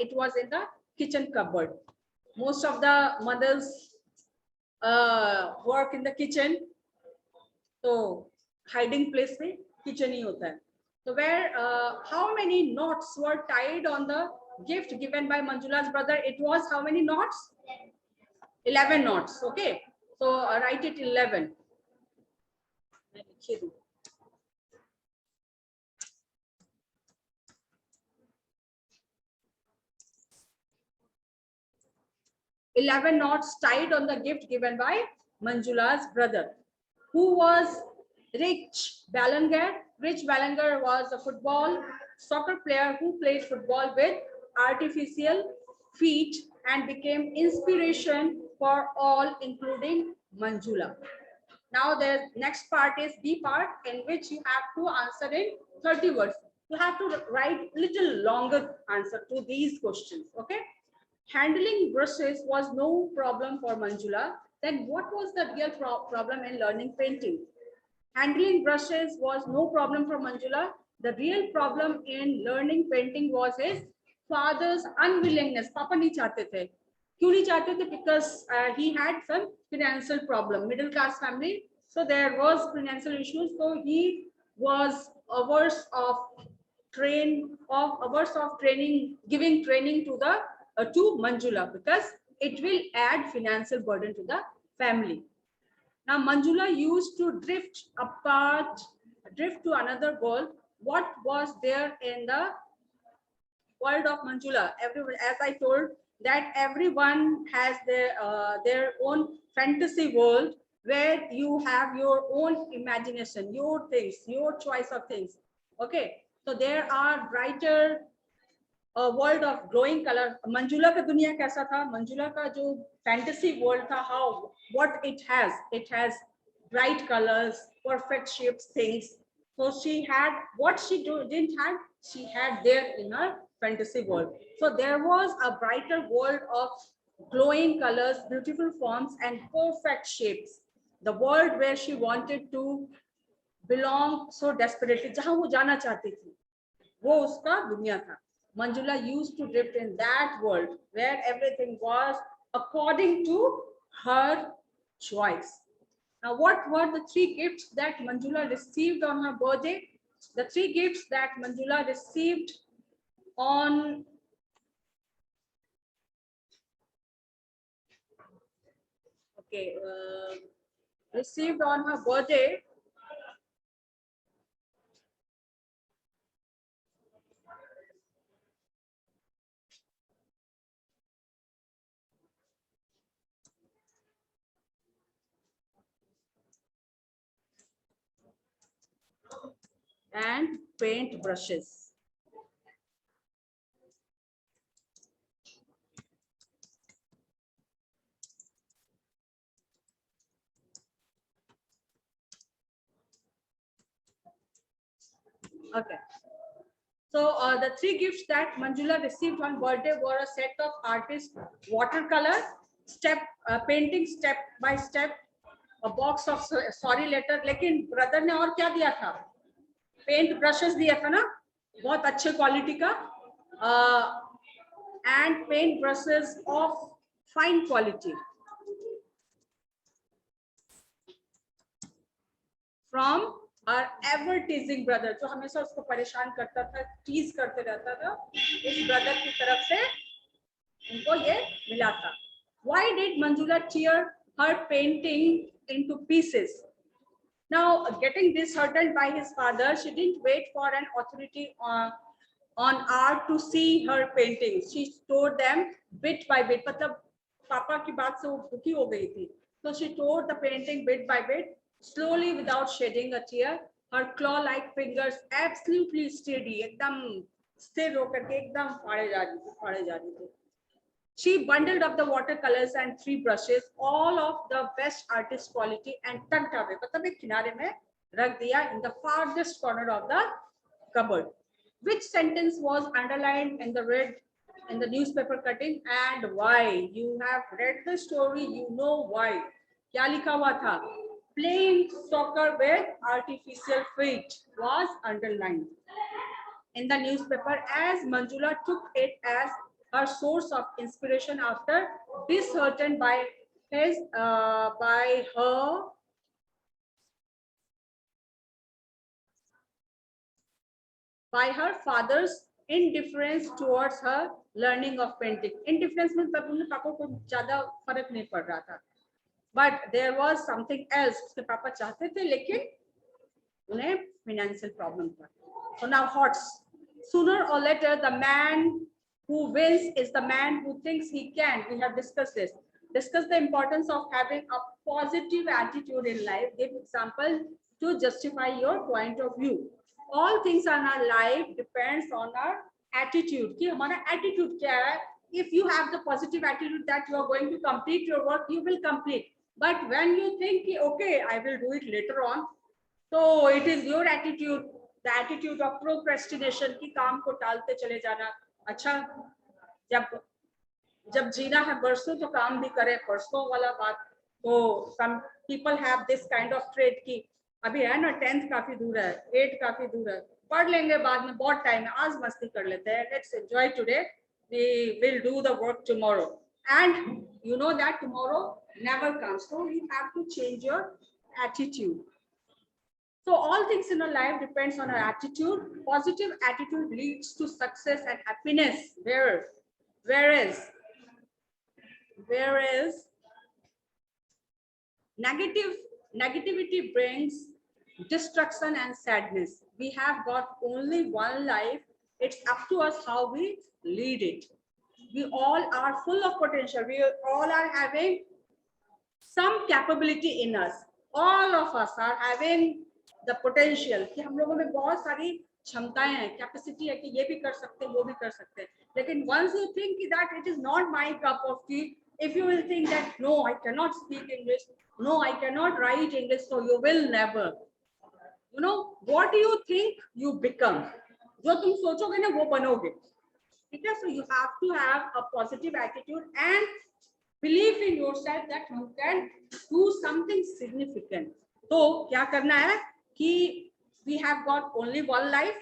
It was in the kitchen cupboard. Most of the mothers work in the kitchen, so hiding place में kitchen ही होता है. So where how many knots were tied on the gift given by Manjula's brother? It was how many knots? 11 knots. Okay, so write it 11. 11 knots tied on the gift given by Manjula's brother, who was Rich Ballinger. Rich Ballinger was a soccer player who played football with artificial feet and became inspiration for all, including Manjula. Now the next part is B part, in which you have to answer in 30 words. You have to write little longer answer to these questions. Okay. Handling brushes was no problem for Manjula. Then what was the real problem in learning painting? Handling brushes was no problem for Manjula. The real problem in learning painting was his father's unwillingness. Papa nahi chahte the. क्यों नहीं चाहते थे? Because he had some financial problem, middle class family, so there was financial issues. So he was averse of training, giving training to the to Manjula, because it will add financial burden to the family. Now Manjula used to drift to another world. What was there in the world of Manjula? Everyone, as I told, that everyone has their own fantasy world where you have your own imagination, your things, your choice of things. Okay, so there are brighter world of glowing colour. Manjula का दुनिया कैसा था? मंजुला का जो fantasy world था, how what it has bright colors, perfect shapes, things. So she had what she didn't have, she had there in her fantasy world. So there was a brighter world of glowing colors, beautiful forms, and perfect shapes. The world where she wanted to belong so desperately, जहां वो जाना चाहती थी, वो उसका दुनिया था. Manjula used to drift in that world where everything was according to her choice. Now, what were the 3 gifts that Manjula received on her birthday? The 3 gifts that Manjula received on received on her birthday. And paint brushes. Okay. So the 3 gifts that Manjula received on birthday were a set of artist watercolor, painting step by step, a box of sorry letter. लेकिन brother ने और क्या दिया था? Paint brushes दिया था ना, बहुत अच्छे क्वालिटी का, and paint brushes of fine quality from our ever teasing brother, जो हमेशा उसको परेशान करता था, टीज करते रहता था, उस ब्रदर की तरफ से उनको ये मिला था. Why did Manjula tear her painting into pieces? Now, getting disheartened by his father, she didn't wait for an authority on art to see her paintings. She tore them bit by bit. मतलब पापा की बात से वो दुखी हो गई थी. So she tore the painting bit by bit, slowly without shedding a tear. Her claw-like fingers absolutely steady, एकदम स्थिर होकर के एकदम फाड़े जा रही थी. She bundled up the watercolors and 3 brushes, all of the best artist quality, and tucked away. मतलब एक किनारे में रख दिया in the farthest corner of the cupboard. Which sentence was underlined in the newspaper cutting, and why? You have read the story, you know why. क्या लिखा हुआ था? Playing soccer with artificial feet was underlined in the newspaper, as Manjula took it as her source of inspiration after disheartened by her father's indifference towards her learning of painting. Indifference means पापा को ज़्यादा फर्क नहीं पड़ रहा था, but there was something else. उसके पापा चाहते थे लेकिन उन्हें financial problem था. So now HOTS. Sooner or later, the man who wins is the man who thinks he can. We have discussed this. Discuss the importance of having a positive attitude in life. Give example to justify your point of view. All things in our life depends on our attitude. कि हमारा attitude क्या है? If you have the positive attitude that you are going to complete your work, you will complete. But when you think, okay, I will do it later on, so it is your attitude, the attitude of procrastination कि काम को टालते चले जाना. अच्छा, जब जीना है बरसों तो काम भी करे परसों वाला बात. तो some people have this kind of trait कि अभी है ना 10th काफी दूर है, 8 काफी दूर है, पढ़ लेंगे बाद में, बहुत टाइम है, आज मस्ती कर लेते हैं, let's enjoy today, we will do the work tomorrow. And you know that tomorrow never comes, so you have to change your attitude. So all things in our life depends on our attitude. Positive attitude leads to success and happiness. Whereas negativity brings destruction and sadness. We have got only one life. It's up to us how we lead it. We all are full of potential. We all are having some capability in us. All of us are having the potential कि हम लोगों में बहुत सारी क्षमताएं हैं, capacity है कि ये भी कर सकते हैं, वो भी कर सकते हैं. लेकिन once you think that it is not my cup of tea, if you will think that no, I cannot speak English, no, I cannot write English, so you will never. You know what do you think you become? जो तुम सोचोगे ना वो बनोगे. ठीक है? So you have to have a positive attitude and believe in yourself that you can do something significant. तो क्या करना है कि we have got only one life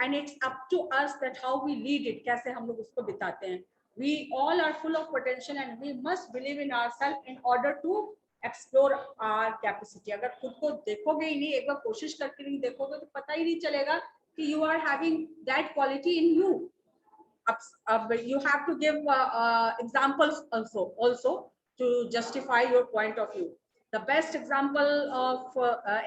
and it's up to us that how we lead it, कैसे हम लोग उसको बिताते हैं. We all are full of potential and we must believe in ourselves in order to explore our capacity. अगर खुद को देखोगे ही नहीं, एक बार कोशिश करके नहीं देखोगे तो पता ही नहीं चलेगा कि you are having that quality in you. You have to give examples also to justify your point of view. The best example of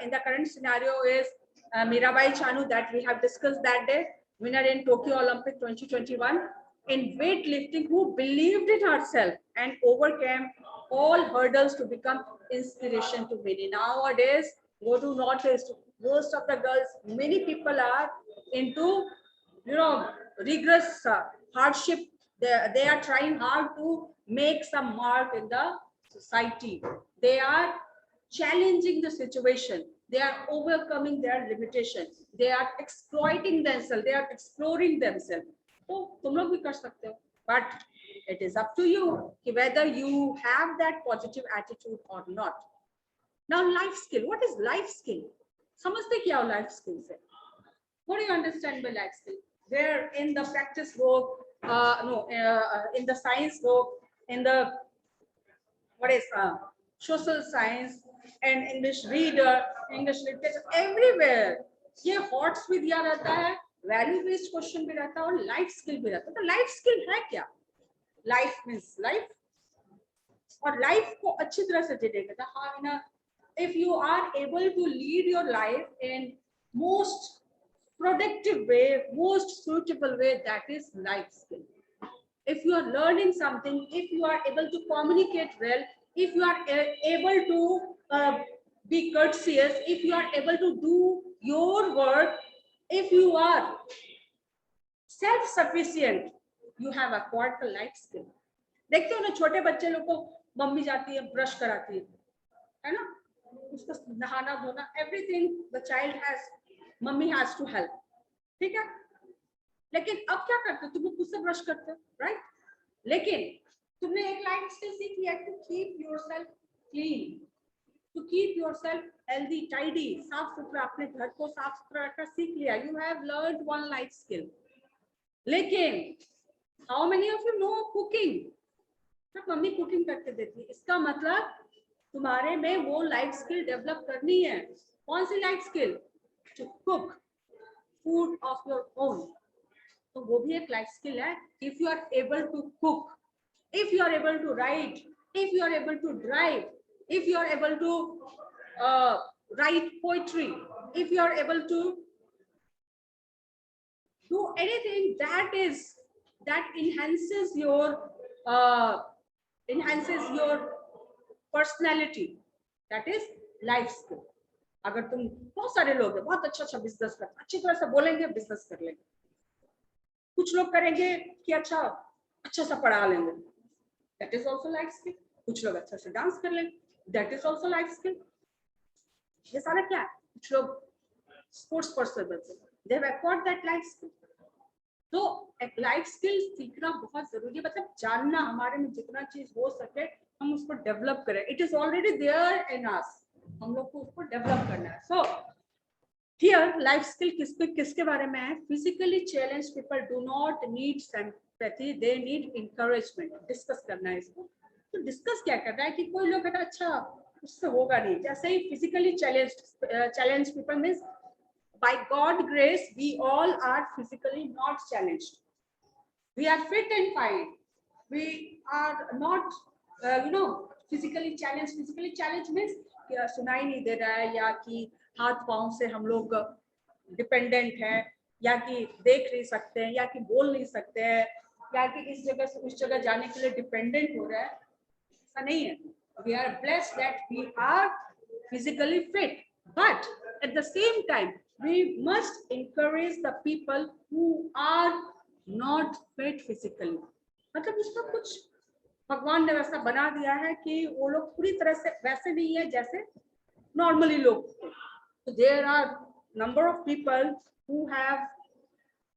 in the current scenario is Mirabai Chanu that we have discussed that day, winner in Tokyo Olympic 2021 in weightlifting, who believed in herself and overcame all hurdles to become inspiration to many. Nowadays, go to Northeast, most of the girls, many people are into, rigorous hardship. They are trying hard to make some mark in the society. They are challenging the situation. They are overcoming their limitations. They are exploiting themselves. They are exploring themselves. So, तुम लोग भी कर सकते हो. But it is up to you whether you have that positive attitude or not. Now, life skill. What is life skill? समझते क्या हो life skills है? What do you understand by life skill? Where in the practice book, in the science book, in the social science and English reader, English literature, everywhere ये HOTS भी दिया रहता है, value based question भी रहता है और life skill भी रहता है. तो life skill है क्या? Life means life और life को अच्छी तरह से जीने का. हाँ, if you are able to lead your life in most productive way, most suitable way, that is life skill. If you are learning something, if you are able to communicate well, if you are able to be courteous, if you are able to do your work, if you are self-sufficient, you have acquired the life skill. देखते हो ना छोटे बच्चे लोग को mummy जाती है brush कराती है ना, उसको नहाना धोना, everything the child has, mummy has to help. ठीक है? लेकिन अब क्या करते हो, तुम खुद से ब्रश करते हो, राइट? लेकिन तुमने एक लाइफ स्किल सीख लिया, to keep yourself clean, to keep yourself healthy, tidy, साफ सुथरा, अपने घर को साफ सुथरा रखना सीख लिया. You have learned one life skill. लेकिन how many of you know cooking? तो मम्मी कुकिंग करके देती है, इसका मतलब तुम्हारे में वो लाइफ स्किल डेवलप करनी है। कौन सी life skill? To cook food of your own. तो वो भी एक लाइफ स्किल है। If you are able to cook, if you are able to write, if you are able to drive, if you are able to write poetry, if you are able to do anything that enhances your personality, that is life skill. अगर तुम, बहुत सारे लोग हैं बहुत अच्छा business करते, अच्छी तरह से बोलेंगे बिजनेस कर लेंगे। कुछ लोग करेंगे कि अच्छा सा पढ़ा लेंगे, that is also life skill. कुछ लोग अच्छा से डांस कर लेंगे, that is also life skill. ये सारा क्या है? कुछ लोग स्पोर्ट्स पर्सन बनते हैं, they have acquired that life skill. तो एक लाइफ स्किल सीखना बहुत जरूरी है, मतलब जानना, हमारे में जितना चीज हो सके हम उसको डेवलप करें। It is already there in us, हम लोग को उसको डेवलप करना है। सो हियर लाइफ स्किल किसके बारे में है? Physically challenge people do not need sympathy, they need encouragement. Discuss करना है इसको। तो डिस्कस क्या कर रहा है कि कोई लोग कहता अच्छा उससे होगा नहीं, जैसे ही physically challenge people means by God grace we all are physically not challenged, we are fit and fine, we are not physically challenged means सुनाई नहीं दे रहा है, या कि हाथ पांव से हम लोग डिपेंडेंट है, या कि देख नहीं सकते हैं, या कि बोल नहीं सकते हैं, या कि इस जगह से उस जगह जाने के लिए डिपेंडेंट हो रहा है, ऐसा नहीं है। we are blessed that we are physically fit, but at the same time we must encourage the people who are not fit physically. मतलब इसमें कुछ भगवान ने वैसा बना दिया है कि वो लोग पूरी तरह से वैसे नहीं है जैसे नॉर्मली लोग। तो there are number of people who have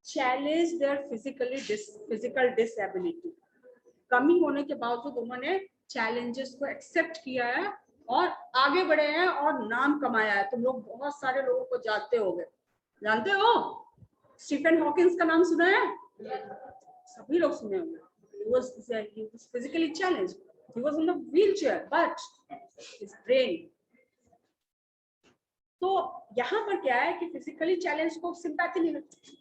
challenge their physical disability. कमी होने के बावजूद उन्होंने चैलेंजेस को एक्सेप्ट किया है और आगे बढ़े हैं और नाम कमाया है। तुम लोग बहुत सारे लोगों को जानते हो, स्टीफन हॉकिंस का नाम सुना है? सभी लोग सुने होंगे। he was physically challenged, he was in a wheelchair, but his brain। तो यहाँ पर क्या है कि फिजिकली चैलेंज को सिंपैथी नहीं लगती,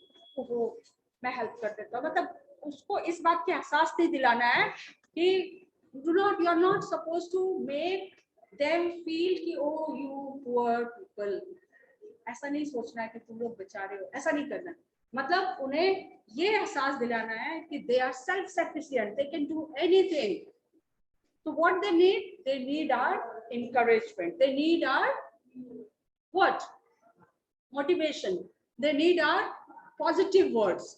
वो मैं हेल्प कर देता हूँ, मतलब उसको इस बात की एहसास नहीं दिलाना है कि you are not supposed to make them feel कि oh you poor people, ऐसा नहीं सोचना है कि तुम लोग बेचारे हो, ऐसा नहीं करना। मतलब उन्हें ये एहसास दिलाना है कि they are self sufficient, they can do anything. So what they need our encouragement, they need our what? Motivation, they need our positive words,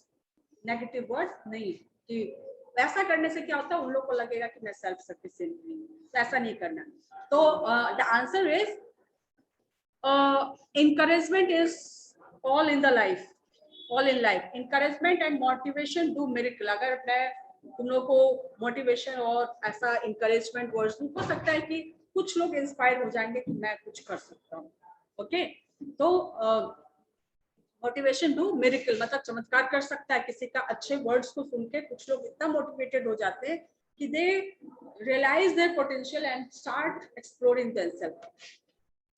negative words नहीं। कि ऐसा करने से क्या होता है, उन लोग को लगेगा कि मैं सेल्फ सफिशिएंट नहीं हूँ, तो ऐसा नहीं करना। तो the answer is encouragement is all in life, encouragement and motivation do miracle। अगर मैं तुम लोग को मोटिवेशन और ऐसा encouragement वर्ड्स हो सकता है कि कुछ लोग इंस्पायर हो जाएंगे कि मैं कुछ कर सकता हूँ। ओके, तो मोटिवेशन डू मिरेकल मतलब चमत्कार कर सकता है। किसी का अच्छे वर्ड्स को सुन के कुछ लोग इतना मोटिवेटेड हो जाते हैं कि they realise their potential and start exploring themselves.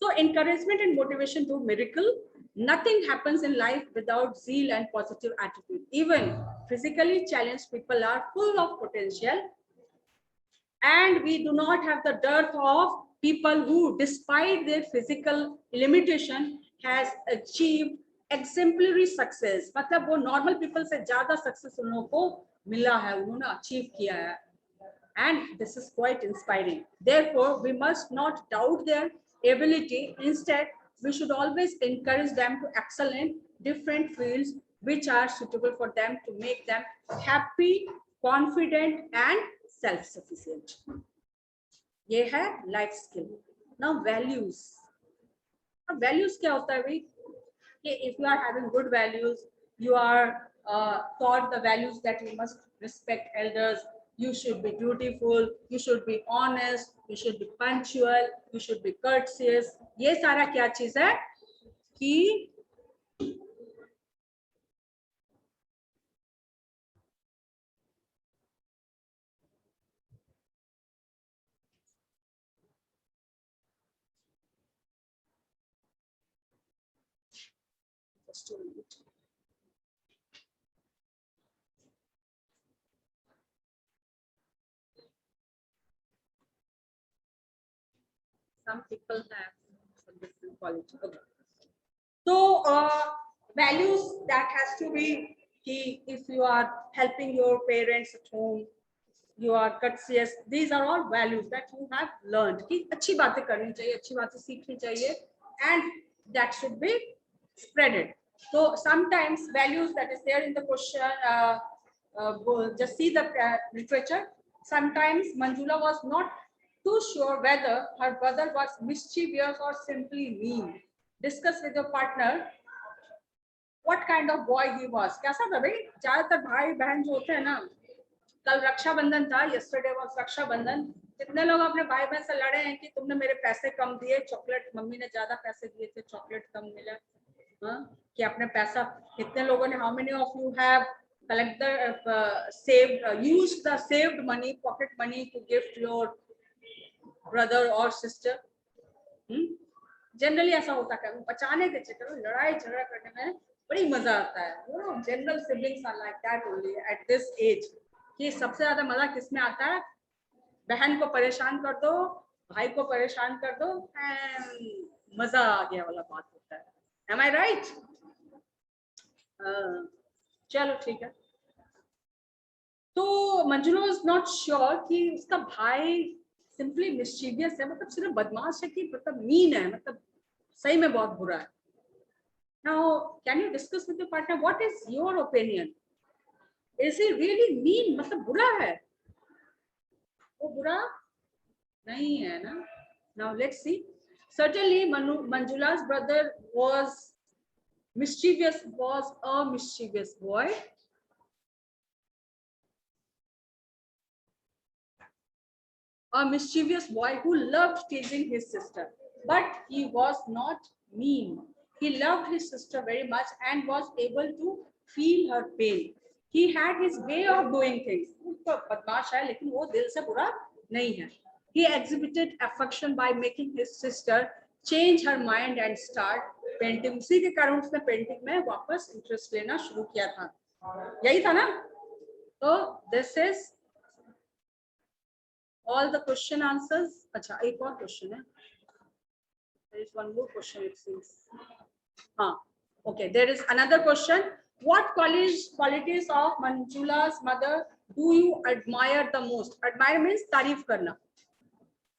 So encouragement and motivation do miracle. Nothing happens in life without zeal and positive attitude. Even physically challenged people are full of potential, and we do not have the dearth of people who, despite their physical limitation, has achieved exemplary success। मतलब वो normal people से ज्यादा success उन लोगों को मिला है, उन्होंने achieve किया है, and this is quite inspiring। Therefore, we must not doubt their ability. Instead, we should always encourage them to excel in different fields which are suitable for them to make them happy, confident and self-sufficient। ये है life skill। Now values। अब values क्या होता है भाई? कि if you are having good values, you are taught the values that you must respect elders, you should be dutiful, you should be honest, you should be punctual, you should be courteous। ये सारा क्या चीज है कि just a minute. Some people have some different quality. Okay. So values that has to be key. If you are helping your parents at home, you are courteous. These are all values that you have learned. कि अच्छी बातें करनी चाहिए, अच्छी बातें सीखनी चाहिए, and that should be spreaded. So sometimes values that is there in the question. Just see the literature. Sometimes Manjula was not too sure whether her brother was mischievous or simply mean. Discuss with your partner what kind of boy he was. कैसा था भाई? ज्यादातर भाई बहन जो होते हैं ना, कल रक्षाबंधन था, yesterday was रक्षाबंधन. कितने लोग अपने भाई बहन से लड़े हैं कि तुमने मेरे पैसे कम दिए, चॉकलेट मम्मी ने ज्यादा पैसे दिए थे, चॉकलेट कम मिला. हाँ, कि अपने पैसा कितने लोगों ने, how many of you have collect the saved used the saved money, pocket money to gift your brother or sister? Generally ऐसा होता है, बचाने के चक्कर में लड़ाई झगड़ा करने में बड़ी मजा आता है. General siblings are like that only at this age. कि सबसे ज्यादा मजा किसमें आता है? बहन को परेशान कर दो, भाई को परेशान कर दो, मजा आ गया वाला बात होता है. Am I right? चलो ठीक है. तो मंजुला इज नॉट श्योर कि उसका भाई सिंपली मिस्चीवियस है, मतलब सिर्फ बदमाश है कि मतलब मीन है, मतलब सही में बहुत बुरा है. Now, can you discuss with your partner what is your opinion? Is he really mean? मतलब बुरा है? वो बुरा नहीं है ना? Now let's see. Certainly, Manjula's brother was mischievous, was a mischievous boy. A mischievous boy who loved teasing his sister, but he was not mean. He loved his sister very much and was able to feel her pain. He had his way of doing things. उसका बदमाश है, लेकिन वो दिल से बुरा नहीं है. He exhibited affection by making his sister change her mind and start painting. उसी के कारण उसने पेंटिंग में वापस इंटरेस्ट लेना शुरू किया था. यही था ना? तो this is all the question answers. अच्छा, एक और क्वेश्चन है. There is one more question it seems. हाँ, okay. There is another question. What qualities of Manjula's mother do you admire the most? Admire means तारीफ करना.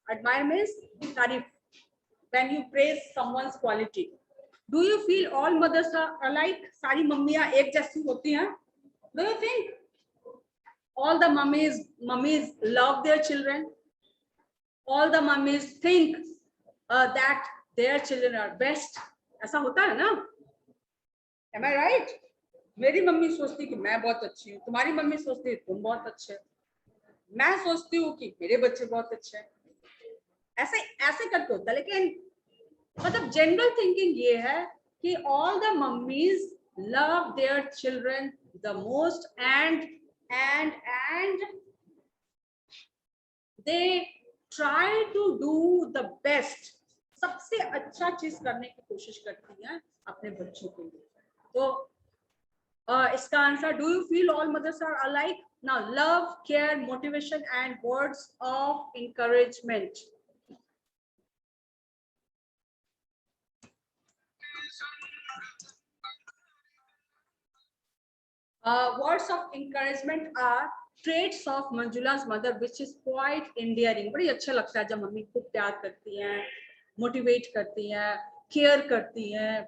Admire means तारीफ. When you praise someone's quality. Do you feel all mothers are alike? सारी मम्मियाँ एक जैसी होती हैं? Do you think all the mummies love their children? All the mummies think that their children are best. ऐसा होता है ना? Am I right? मेरी मम्मी सोचती कि मैं बहुत अच्छी हूँ, तुम्हारी मम्मी सोचती है तुम बहुत अच्छे, मैं सोचती हूँ कि मेरे बच्चे बहुत अच्छे हैं. ऐसे ऐसे करके होता है. लेकिन मतलब जनरल थिंकिंग ये है कि all the mummies love their children the most and they try to do the best. सबसे अच्छा चीज करने की कोशिश करती हैं अपने बच्चों के लिए. तो इसका answer, do you feel all mothers are alike? Now, love, care, motivation and words of encouragement. Words of encouragement are traits of Manjula's mother, which is quite endearing. बड़ी अच्छा लगता है जब मम्मी खूब प्यार करती हैं, मोटिवेट करती हैं, केयर करती हैं,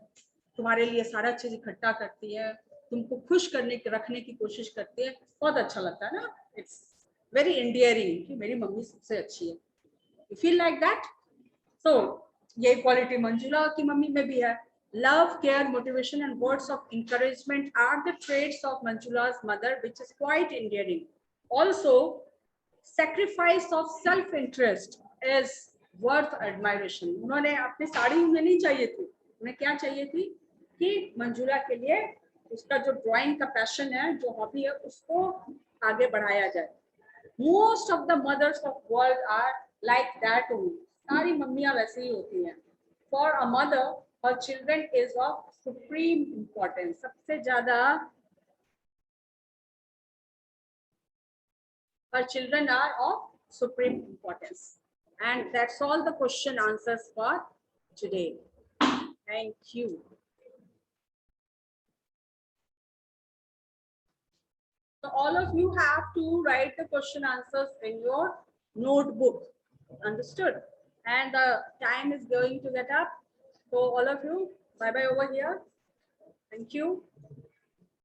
तुम्हारे लिए सारा चीज इकट्ठा करती है, तुमको खुश करने की रखने की कोशिश करती है. बहुत अच्छा लगता है ना? It's very endearing कि मेरी मम्मी सबसे अच्छी है. You feel like that? So ये क्वालिटी मंजुला की मम्मी में भी है. Love, care, motivation and words of encouragement are the traits of Manjula's mother, which is quite endearing. Also, sacrifice of self-interest is worth admiration. उन्होंने अपनी साड़ी उन्हें नहीं चाहिए थी, उन्हें क्या चाहिए थी कि मंजुला के लिए उसका जो ड्राइंग का पैशन है, जो हॉबी है, उसको आगे बढ़ाया जाए. Most of the mothers of world are like that only. सारी मम्मियां वैसे ही होती हैं. For a mother, Her children is of supreme importance. सबसे ज़्यादा her children are of supreme importance. And that's all the question answers for today. Thank you. So all of you have to write the question answers in your notebook. Understood? And the time is going to get up. So all of you, bye bye over here. Thank you.